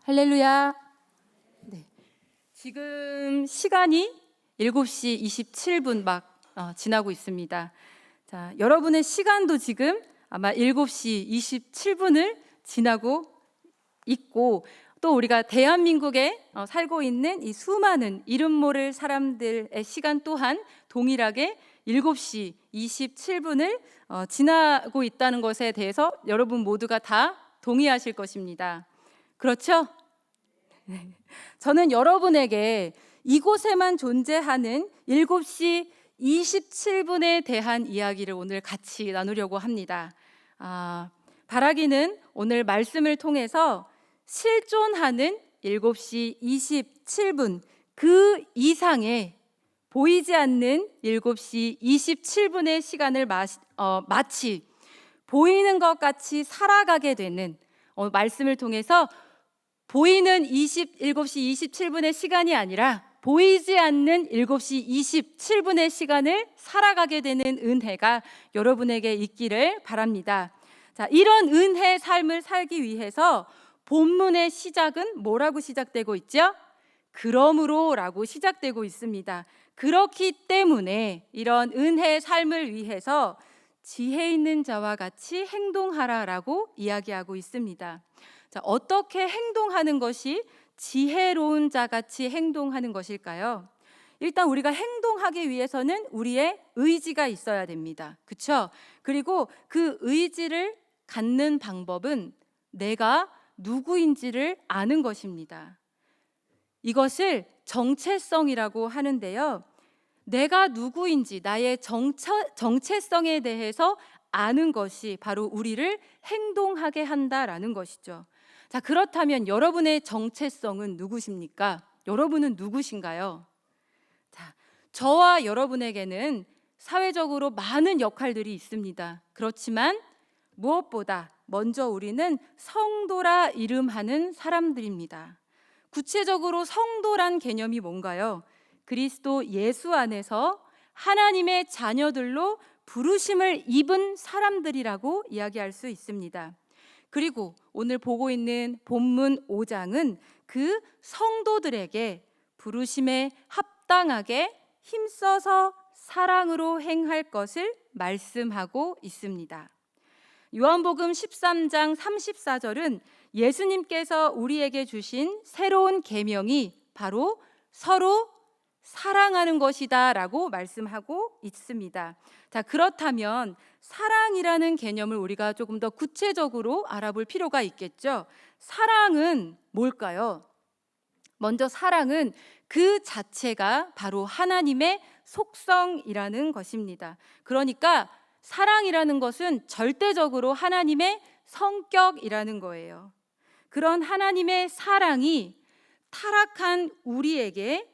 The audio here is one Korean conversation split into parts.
할렐루야. 네. 지금 시간이 7시 27분 막 지나고 있습니다. 자, 여러분의 시간도 지금 아마 7시 27분을 지나고 있고, 또 우리가 대한민국에 살고 있는 이 수많은 이름 모를 사람들의 시간 또한 동일하게 7시 27분을 지나고 있다는 것에 대해서 여러분 모두가 다 동의하실 것입니다. 그렇죠? 네. 저는 여러분에게 이곳에만 존재하는 7시 27분에 대한 이야기를 오늘 같이 나누려고 합니다. 바라기는 오늘 말씀을 통해서 실존하는 7시 27분 그 이상의 보이지 않는 7시 27분의 시간을 마치 보이는 것 같이 살아가게 되는 말씀을 통해서 보이는 7시 27분의 시간이 아니라 보이지 않는 7시 27분의 시간을 살아가게 되는 은혜가 여러분에게 있기를 바랍니다. 자, 이런 은혜의 삶을 살기 위해서 본문의 시작은 뭐라고 시작되고 있죠? 그러므로라고 시작되고 있습니다. 그렇기 때문에 이런 은혜의 삶을 위해서 지혜 있는 자와 같이 행동하라라고 이야기하고 있습니다. 자, 어떻게 행동하는 것이 지혜로운 자같이 행동하는 것일까요? 일단 우리가 행동하기 위해서는 우리의 의지가 있어야 됩니다. 그렇죠? 그리고 그 의지를 갖는 방법은 내가 누구인지를 아는 것입니다. 이것을 정체성이라고 하는데요. 내가 누구인지 나의 정체성에 대해서 아는 것이 바로 우리를 행동하게 한다라는 것이죠. 자, 그렇다면 여러분의 정체성은 누구십니까? 여러분은 누구신가요? 자, 저와 여러분에게는 사회적으로 많은 역할들이 있습니다. 그렇지만 무엇보다 먼저 우리는 성도라 이름하는 사람들입니다. 구체적으로 성도란 개념이 뭔가요? 그리스도 예수 안에서 하나님의 자녀들로 부르심을 입은 사람들이라고 이야기할 수 있습니다. 그리고 오늘 보고 있는 본문 5장은 그 성도들에게 부르심에 합당하게 힘써서 사랑으로 행할 것을 말씀하고 있습니다. 요한복음 13장 34절은 예수님께서 우리에게 주신 새로운 계명이 바로 서로 사랑하는 것이다 라고 말씀하고 있습니다. 자, 그렇다면 사랑이라는 개념을 우리가 조금 더 구체적으로 알아볼 필요가 있겠죠. 사랑은 뭘까요? 먼저 사랑은 그 자체가 바로 하나님의 속성이라는 것입니다. 그러니까 사랑이라는 것은 절대적으로 하나님의 성격이라는 거예요. 그런 하나님의 사랑이 타락한 우리에게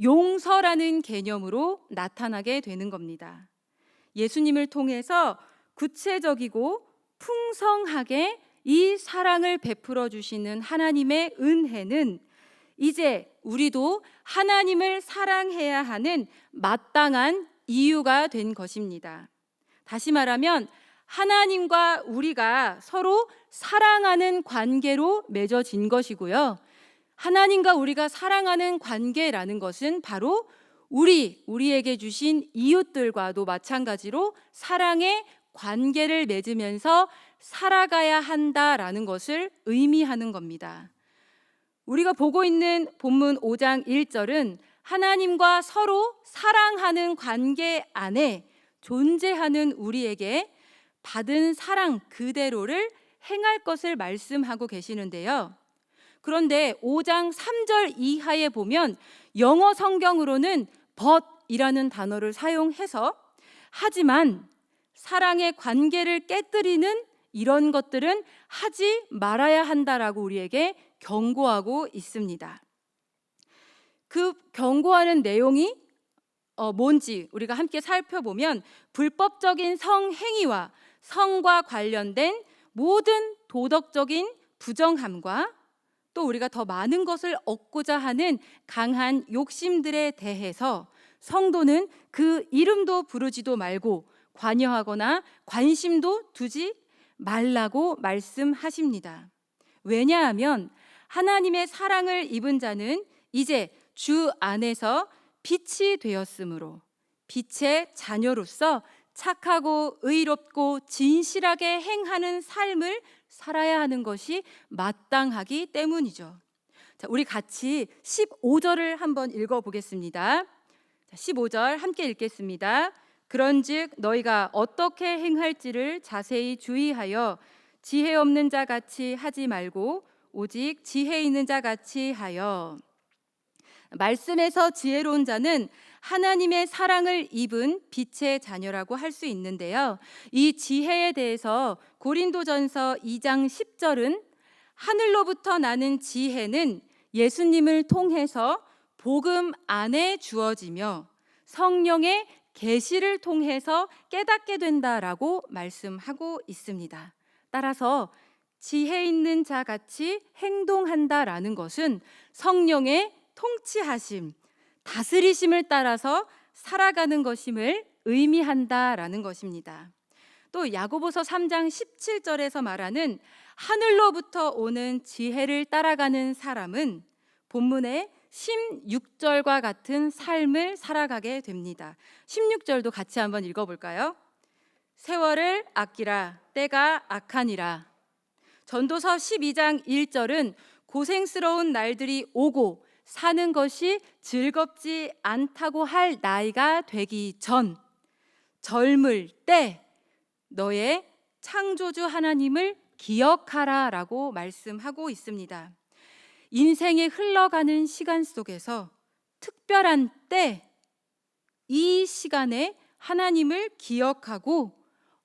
용서라는 개념으로 나타나게 되는 겁니다. 예수님을 통해서 구체적이고 풍성하게 이 사랑을 베풀어 주시는 하나님의 은혜는 이제 우리도 하나님을 사랑해야 하는 마땅한 이유가 된 것입니다. 다시 말하면 하나님과 우리가 서로 사랑하는 관계로 맺어진 것이고요. 하나님과 우리가 사랑하는 관계라는 것은 바로 우리에게 주신 이웃들과도 마찬가지로 사랑의 관계를 맺으면서 살아가야 한다라는 것을 의미하는 겁니다. 우리가 보고 있는 본문 5장 1절은 하나님과 서로 사랑하는 관계 안에 존재하는 우리에게 받은 사랑 그대로를 행할 것을 말씀하고 계시는데요. 그런데 5장 3절 이하에 보면 영어 성경으로는 but이라는 단어를 사용해서 하지만 사랑의 관계를 깨뜨리는 이런 것들은 하지 말아야 한다라고 우리에게 경고하고 있습니다. 그 경고하는 내용이 뭔지 우리가 함께 살펴보면 불법적인 성행위와 성과 관련된 모든 도덕적인 부정함과 또 우리가 더 많은 것을 얻고자 하는 강한 욕심들에 대해서 성도는 그 이름도 부르지도 말고 관여하거나 관심도 두지 말라고 말씀하십니다. 왜냐하면 하나님의 사랑을 입은 자는 이제 주 안에서 빛이 되었으므로 빛의 자녀로서 착하고 의롭고 진실하게 행하는 삶을 살아야 하는 것이 마땅하기 때문이죠. 자, 우리 같이 15절을 한번 읽어보겠습니다. 15절 함께 읽겠습니다. 그런즉 너희가 어떻게 행할지를 자세히 주의하여 지혜 없는 자 같이 하지 말고 오직 지혜 있는 자 같이 하여. 말씀에서 지혜로운 자는 하나님의 사랑을 입은 빛의 자녀라고 할 수 있는데요. 이 지혜에 대해서 고린도전서 2장 10절은 하늘로부터 나는 지혜는 예수님을 통해서 복음 안에 주어지며 성령의 계시를 통해서 깨닫게 된다라고 말씀하고 있습니다. 따라서 지혜 있는 자 같이 행동한다라는 것은 성령의 통치하심, 다스리심을 따라서 살아가는 것임을 의미한다라는 것입니다. 또 야고보서 3장 17절에서 말하는 하늘로부터 오는 지혜를 따라가는 사람은 본문의 16절과 같은 삶을 살아가게 됩니다. 16절도 같이 한번 읽어볼까요? 세월을 아끼라 때가 악하니라. 전도서 12장 1절은 고생스러운 날들이 오고 사는 것이 즐겁지 않다고 할 나이가 되기 전 젊을 때 너의 창조주 하나님을 기억하라 라고 말씀하고 있습니다. 인생이 흘러가는 시간 속에서 특별한 때 이 시간에 하나님을 기억하고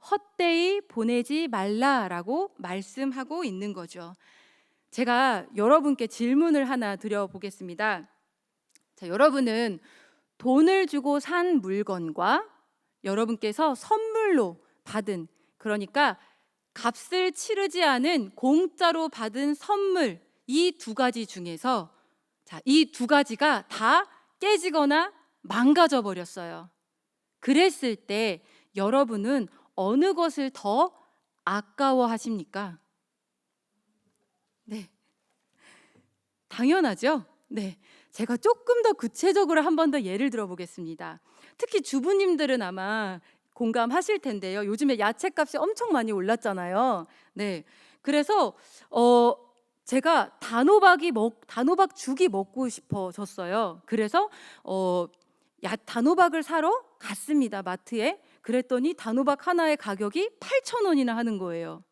헛되이 보내지 말라라고 말씀하고 있는 거죠. 제가 여러분께 질문을 하나 드려보겠습니다. 자, 여러분은 돈을 주고 산 물건과 여러분께서 선물로 받은, 그러니까 값을 치르지 않은 공짜로 받은 선물, 이 두 가지 중에서 이 두 가지가 다 깨지거나 망가져 버렸어요. 그랬을 때 여러분은 어느 것을 더 아까워하십니까? 네, 당연하죠. 네, 제가 조금 더 구체적으로 한 번 더 예를 들어보겠습니다. 특히 주부님들은 아마 공감하실 텐데요. 요즘에 야채값이 엄청 많이 올랐잖아요. 네, 그래서 제가 단호박 죽이 먹고 싶어졌어요. 그래서 단호박을 사러 갔습니다, 마트에. 그랬더니 단호박 하나의 가격이 8,000원이나 하는 거예요.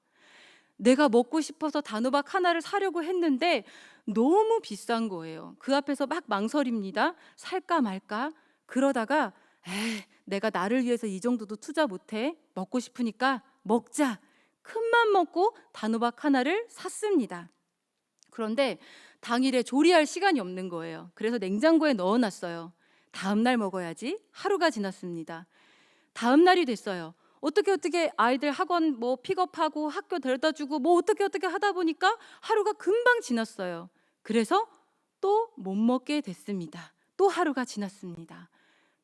내가 먹고 싶어서 단호박 하나를 사려고 했는데 너무 비싼 거예요. 그 앞에서 막 망설입니다. 살까 말까? 그러다가 내가 나를 위해서 이 정도도 투자 못해. 먹고 싶으니까 먹자. 큰맘 먹고 단호박 하나를 샀습니다. 그런데 당일에 조리할 시간이 없는 거예요. 그래서 냉장고에 넣어놨어요. 다음 날 먹어야지. 하루가 지났습니다. 다음 날이 됐어요. 어떻게 아이들 학원 픽업하고 학교 데려다주고 어떻게 하다 보니까 하루가 금방 지났어요. 그래서 또 못 먹게 됐습니다. 또 하루가 지났습니다.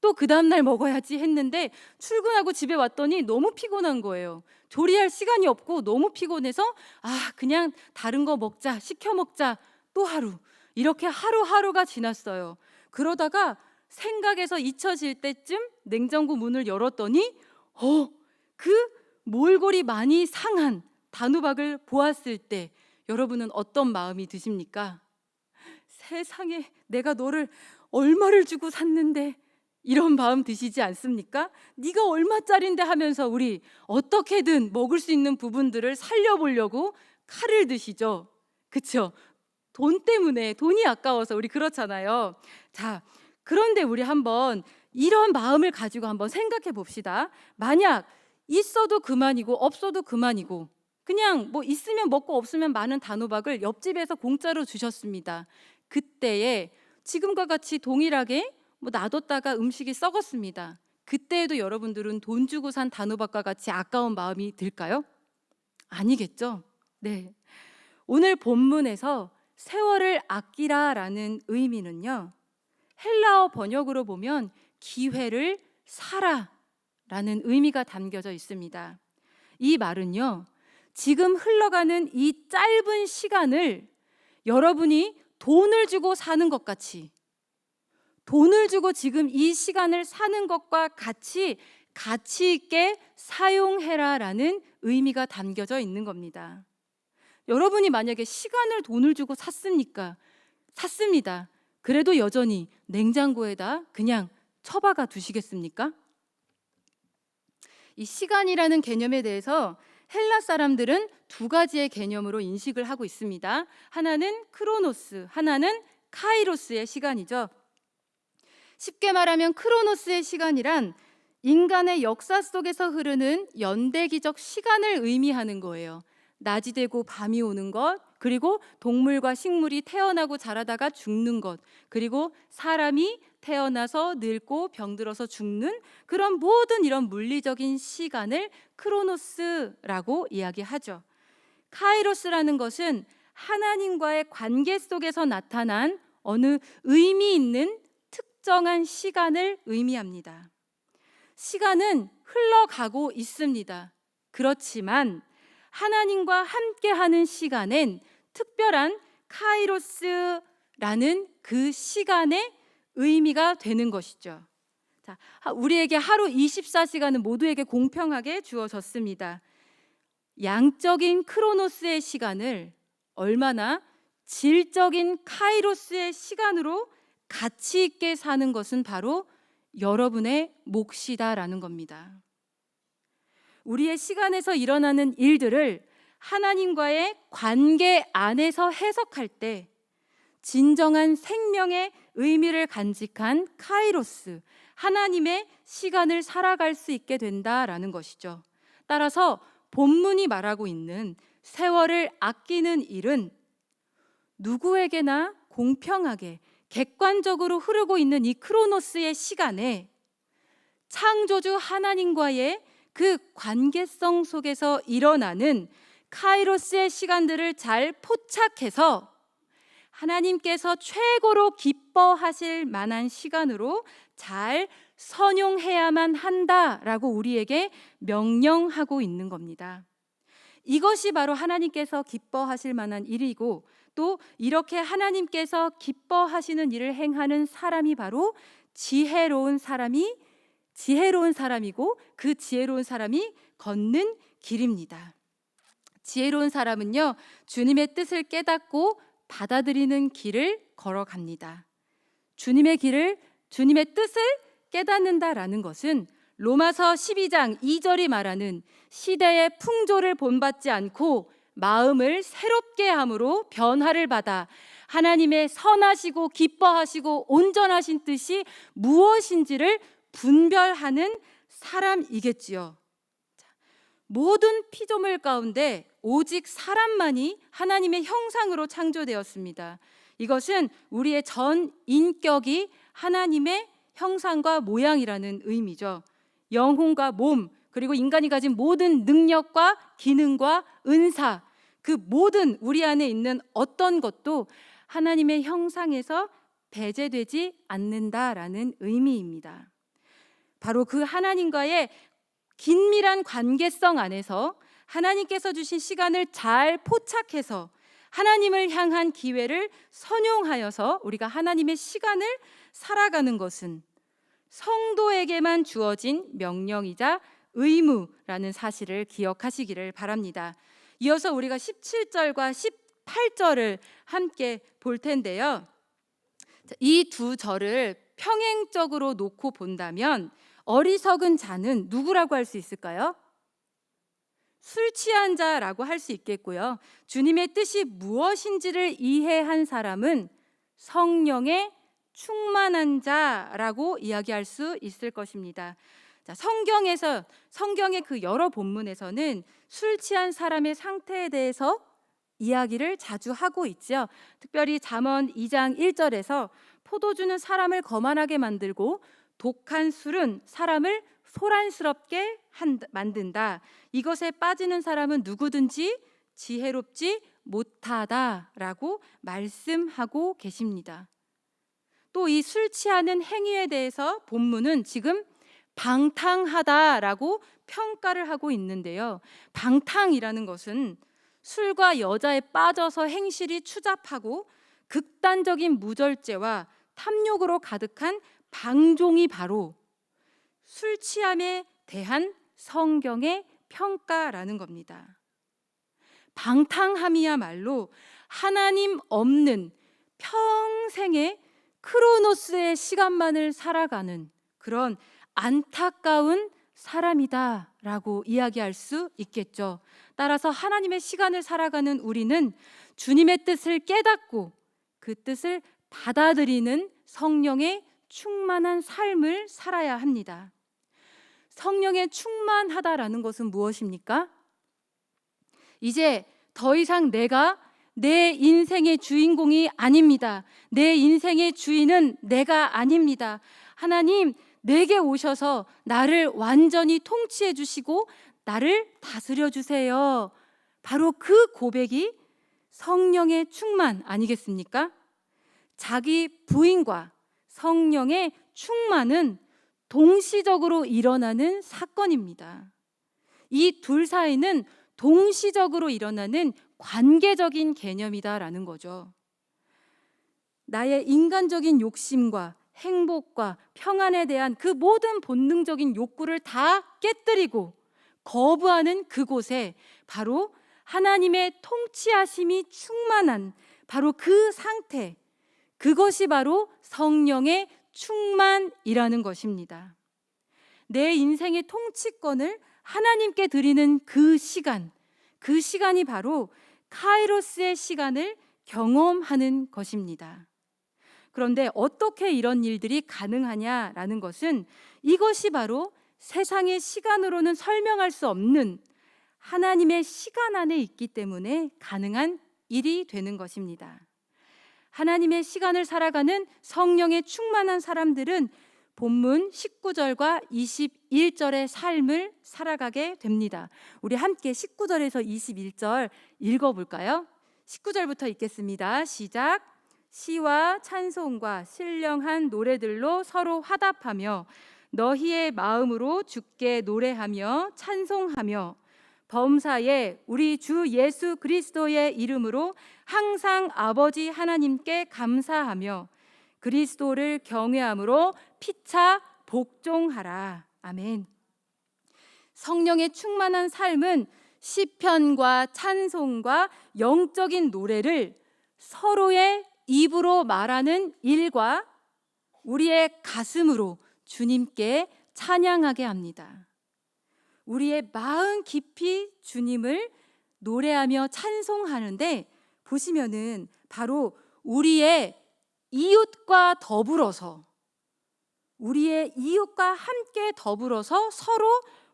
또 그 다음 날 먹어야지 했는데 출근하고 집에 왔더니 너무 피곤한 거예요. 조리할 시간이 없고 너무 피곤해서 그냥 다른 거 먹자, 시켜 먹자. 또 하루. 이렇게 하루하루가 지났어요. 그러다가 생각에서 잊혀질 때쯤 냉장고 문을 열었더니 그 몰골이 많이 상한 단호박을 보았을 때 여러분은 어떤 마음이 드십니까? 세상에, 내가 너를 얼마를 주고 샀는데, 이런 마음 드시지 않습니까? 네가 얼마짜린데 하면서 우리 어떻게든 먹을 수 있는 부분들을 살려보려고 칼을 드시죠. 그렇죠? 돈 때문에, 돈이 아까워서 우리 그렇잖아요. 자, 그런데 우리 한번 이런 마음을 가지고 한번 생각해 봅시다. 만약 있어도 그만이고 없어도 그만이고 그냥 있으면 먹고 없으면 많은 단호박을 옆집에서 공짜로 주셨습니다. 그때에 지금과 같이 동일하게 놔뒀다가 음식이 썩었습니다. 그때에도 여러분들은 돈 주고 산 단호박과 같이 아까운 마음이 들까요? 아니겠죠? 네. 오늘 본문에서 세월을 아끼라라는 의미는요, 헬라어 번역으로 보면 기회를 사라라는 의미가 담겨져 있습니다. 이 말은요, 지금 흘러가는 이 짧은 시간을 여러분이 돈을 주고 사는 것 같이, 돈을 주고 지금 이 시간을 사는 것과 같이 가치 있게 사용해라라는 의미가 담겨져 있는 겁니다. 여러분이 만약에 시간을 돈을 주고 샀습니까? 샀습니다. 그래도 여전히 냉장고에다 그냥 처박아 두시겠습니까? 이 시간이라는 개념에 대해서 헬라 사람들은 두 가지의 개념으로 인식을 하고 있습니다. 하나는 크로노스, 하나는 카이로스의 시간이죠. 쉽게 말하면 크로노스의 시간이란 인간의 역사 속에서 흐르는 연대기적 시간을 의미하는 거예요. 낮이 되고 밤이 오는 것, 그리고 동물과 식물이 태어나고 자라다가 죽는 것, 그리고 사람이 태어나서 늙고 병들어서 죽는 그런 모든 이런 물리적인 시간을 크로노스라고 이야기하죠. 카이로스라는 것은 하나님과의 관계 속에서 나타난 어느 의미 있는 특정한 시간을 의미합니다. 시간은 흘러가고 있습니다. 그렇지만 하나님과 함께하는 시간엔 특별한 카이로스라는 그 시간의 의미가 되는 것이죠. 자, 우리에게 하루 24시간은 모두에게 공평하게 주어졌습니다. 양적인 크로노스의 시간을 얼마나 질적인 카이로스의 시간으로 가치 있게 사는 것은 바로 여러분의 몫이다라는 겁니다. 우리의 시간에서 일어나는 일들을 하나님과의 관계 안에서 해석할 때 진정한 생명의 의미를 간직한 카이로스, 하나님의 시간을 살아갈 수 있게 된다라는 것이죠. 따라서 본문이 말하고 있는 세월을 아끼는 일은 누구에게나 공평하게 객관적으로 흐르고 있는 이 크로노스의 시간에 창조주 하나님과의 그 관계성 속에서 일어나는 카이로스의 시간들을 잘 포착해서 하나님께서 최고로 기뻐하실 만한 시간으로 잘 선용해야만 한다라고 우리에게 명령하고 있는 겁니다. 이것이 바로 하나님께서 기뻐하실 만한 일이고, 또 이렇게 하나님께서 기뻐하시는 일을 행하는 사람이 바로 지혜로운 사람이고 그 지혜로운 사람이 걷는 길입니다. 지혜로운 사람은요, 주님의 뜻을 깨닫고 받아들이는 길을 걸어갑니다. 주님의 뜻을 깨닫는다라는 것은 로마서 12장 2절이 말하는 시대의 풍조를 본받지 않고 마음을 새롭게 함으로 변화를 받아 하나님의 선하시고 기뻐하시고 온전하신 뜻이 무엇인지를 분별하는 사람이겠지요. 모든 피조물 가운데 오직 사람만이 하나님의 형상으로 창조되었습니다. 이것은 우리의 전 인격이 하나님의 형상과 모양이라는 의미죠. 영혼과 몸, 그리고 인간이 가진 모든 능력과 기능과 은사, 그 모든 우리 안에 있는 어떤 것도 하나님의 형상에서 배제되지 않는다라는 의미입니다. 바로 그 하나님과의 긴밀한 관계성 안에서 하나님께서 주신 시간을 잘 포착해서 하나님을 향한 기회를 선용하여서 우리가 하나님의 시간을 살아가는 것은 성도에게만 주어진 명령이자 의무라는 사실을 기억하시기를 바랍니다. 이어서 우리가 17절과 18절을 함께 볼 텐데요. 이 두 절을 평행적으로 놓고 본다면 어리석은 자는 누구라고 할 수 있을까요? 술 취한 자라고 할 수 있겠고요. 주님의 뜻이 무엇인지를 이해한 사람은 성령의 충만한 자라고 이야기할 수 있을 것입니다. 자, 성경의 그 여러 본문에서는 술 취한 사람의 상태에 대해서 이야기를 자주 하고 있죠. 특별히 잠언 2장 1절에서 포도주는 사람을 거만하게 만들고 독한 술은 사람을 소란스럽게 만든다. 이것에 빠지는 사람은 누구든지 지혜롭지 못하다라고 말씀하고 계십니다. 또 이 술 취하는 행위에 대해서 본문은 지금 방탕하다라고 평가를 하고 있는데요. 방탕이라는 것은 술과 여자에 빠져서 행실이 추잡하고 극단적인 무절제와 탐욕으로 가득한 방종이 바로 술 취함에 대한 성경의 평가라는 겁니다. 방탕함이야말로 하나님 없는 평생의 크로노스의 시간만을 살아가는 그런 안타까운 사람이다라고 이야기할 수 있겠죠. 따라서 하나님의 시간을 살아가는 우리는 주님의 뜻을 깨닫고 그 뜻을 받아들이는 성령의 충만한 삶을 살아야 합니다. 성령에 충만하다라는 것은 무엇입니까? 이제 더 이상 내가 내 인생의 주인공이 아닙니다. 내 인생의 주인은 내가 아닙니다. 하나님, 내게 오셔서 나를 완전히 통치해 주시고 나를 다스려 주세요. 바로 그 고백이 성령의 충만 아니겠습니까? 자기 부인과 성령의 충만은 동시적으로 일어나는 사건입니다. 이 둘 사이는 동시적으로 일어나는 관계적인 개념이다라는 거죠. 나의 인간적인 욕심과 행복과 평안에 대한 그 모든 본능적인 욕구를 다 깨뜨리고 거부하는 그곳에 바로 하나님의 통치하심이 충만한 바로 그 상태, 그것이 바로 성령의 충만이라는 것입니다. 내 인생의 통치권을 하나님께 드리는 그 시간이 바로 카이로스의 시간을 경험하는 것입니다. 그런데 어떻게 이런 일들이 가능하냐라는 것은 이것이 바로 세상의 시간으로는 설명할 수 없는 하나님의 시간 안에 있기 때문에 가능한 일이 되는 것입니다. 하나님의 시간을 살아가는 성령의 충만한 사람들은 본문 19절과 21절의 삶을 살아가게 됩니다. 우리 함께 19절에서 21절 읽어볼까요? 19절부터 읽겠습니다. 시작. 시와 찬송과 신령한 노래들로 서로 화답하며 너희의 마음으로 주께 노래하며 찬송하며 범사에 우리 주 예수 그리스도의 이름으로 항상 아버지 하나님께 감사하며 그리스도를 경외함으로 피차 복종하라. 아멘. 성령의 충만한 삶은 시편과 찬송과 영적인 노래를 서로의 입으로 말하는 일과 우리의 가슴으로 주님께 찬양하게 합니다. 우리의 마음 깊이 주님을 노래하며 찬송하는데 보시면은 바로 우리의 이웃과 함께 더불어서 서로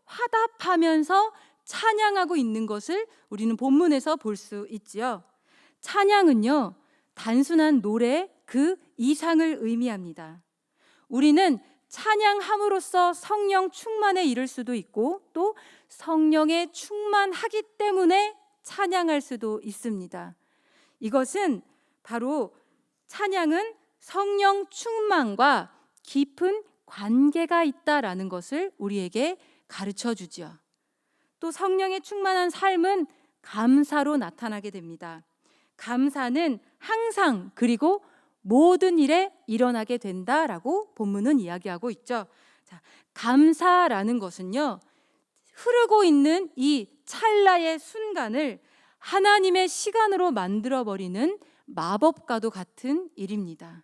화답하면서 찬양하고 있는 것을 우리는 본문에서 볼 수 있지요. 찬양은요, 단순한 노래 그 이상을 의미합니다. 우리는 찬양함으로써 성령 충만에 이를 수도 있고 또 성령에 충만하기 때문에 찬양할 수도 있습니다. 이것은 바로 찬양은 성령 충만과 깊은 관계가 있다라는 것을 우리에게 가르쳐 주죠. 또 성령에 충만한 삶은 감사로 나타나게 됩니다. 감사는 항상 그리고 모든 일에 일어나게 된다라고 본문은 이야기하고 있죠. 자, 감사라는 것은요, 흐르고 있는 이 찰나의 순간을 하나님의 시간으로 만들어버리는 마법과도 같은 일입니다.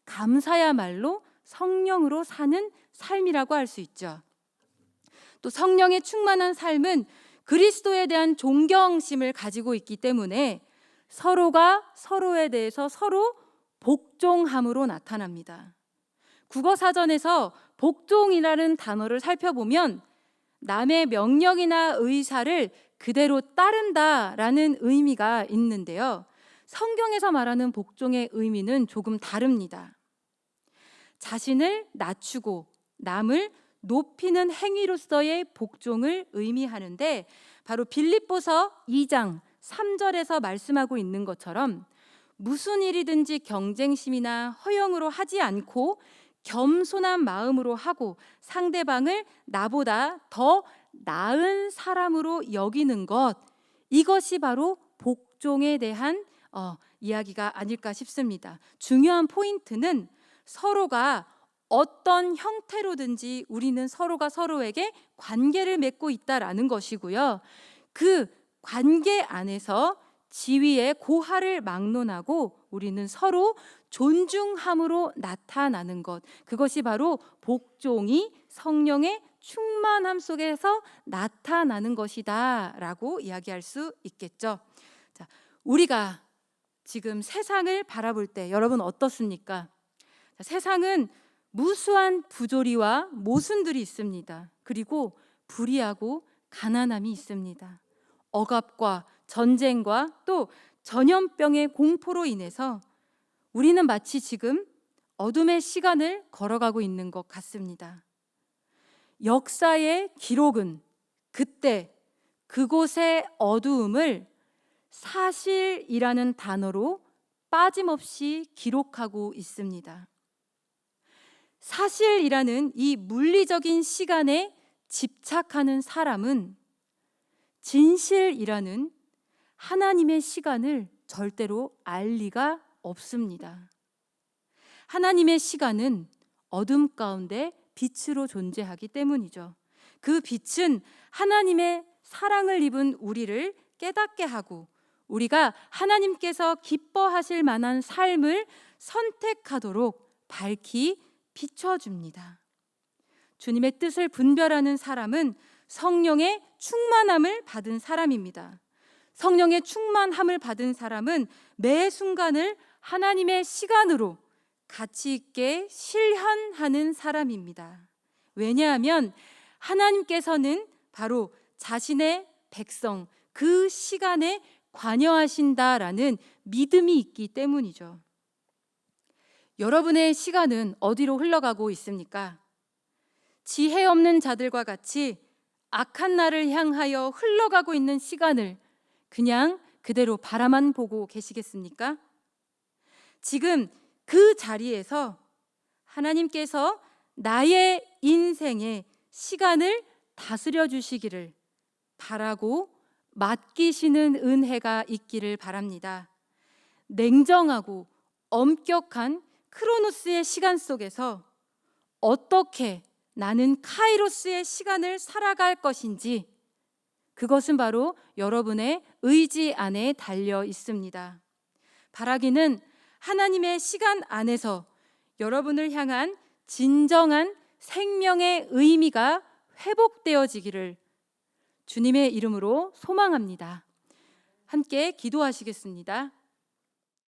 감사야말로 성령으로 사는 삶이라고 할 수 있죠. 또 성령의 충만한 삶은 그리스도에 대한 존경심을 가지고 있기 때문에 서로가 서로에 대해서 서로 복종함으로 나타납니다. 국어사전에서 복종이라는 단어를 살펴보면 남의 명령이나 의사를 그대로 따른다라는 의미가 있는데요. 성경에서 말하는 복종의 의미는 조금 다릅니다. 자신을 낮추고 남을 높이는 행위로서의 복종을 의미하는데 바로 빌립보서 2장 3절에서 말씀하고 있는 것처럼 무슨 일이든지 경쟁심이나 허영으로 하지 않고 겸손한 마음으로 하고 상대방을 나보다 더 나은 사람으로 여기는 것, 이것이 바로 복종에 대한 이야기가 아닐까 싶습니다. 중요한 포인트는 서로가 어떤 형태로든지 우리는 서로가 서로에게 관계를 맺고 있다라는 것이고요. 그 관계 안에서 지위의 고하를 막론하고 우리는 서로 존중함으로 나타나는 것, 그것이 바로 복종이 성령의 충만함 속에서 나타나는 것이다 라고 이야기할 수 있겠죠. 자, 우리가 지금 세상을 바라볼 때 여러분 어떻습니까? 자, 세상은 무수한 부조리와 모순들이 있습니다. 그리고 불의하고 가난함이 있습니다. 억압과 전쟁과 또 전염병의 공포로 인해서 우리는 마치 지금 어둠의 시간을 걸어가고 있는 것 같습니다. 역사의 기록은 그때 그곳의 어두움을 사실이라는 단어로 빠짐없이 기록하고 있습니다. 사실이라는 이 물리적인 시간에 집착하는 사람은 진실이라는 하나님의 시간을 절대로 알 리가 없습니다. 하나님의 시간은 어둠 가운데 빛으로 존재하기 때문이죠. 그 빛은 하나님의 사랑을 입은 우리를 깨닫게 하고 우리가 하나님께서 기뻐하실 만한 삶을 선택하도록 밝히 비춰줍니다. 주님의 뜻을 분별하는 사람은 성령의 충만함을 받은 사람입니다. 성령의 충만함을 받은 사람은 매 순간을 하나님의 시간으로 가치 있게 실현하는 사람입니다. 왜냐하면 하나님께서는 바로 자신의 백성 그 시간에 관여하신다라는 믿음이 있기 때문이죠. 여러분의 시간은 어디로 흘러가고 있습니까? 지혜 없는 자들과 같이 악한 날을 향하여 흘러가고 있는 시간을 그냥 그대로 바라만 보고 계시겠습니까? 지금 그 자리에서 하나님께서 나의 인생의 시간을 다스려 주시기를 바라고 맡기시는 은혜가 있기를 바랍니다. 냉정하고 엄격한 크로노스의 시간 속에서 어떻게 나는 카이로스의 시간을 살아갈 것인지 그것은 바로 여러분의 의지 안에 달려 있습니다. 바라기는 하나님의 시간 안에서 여러분을 향한 진정한 생명의 의미가 회복되어지기를 주님의 이름으로 소망합니다. 함께 기도하시겠습니다.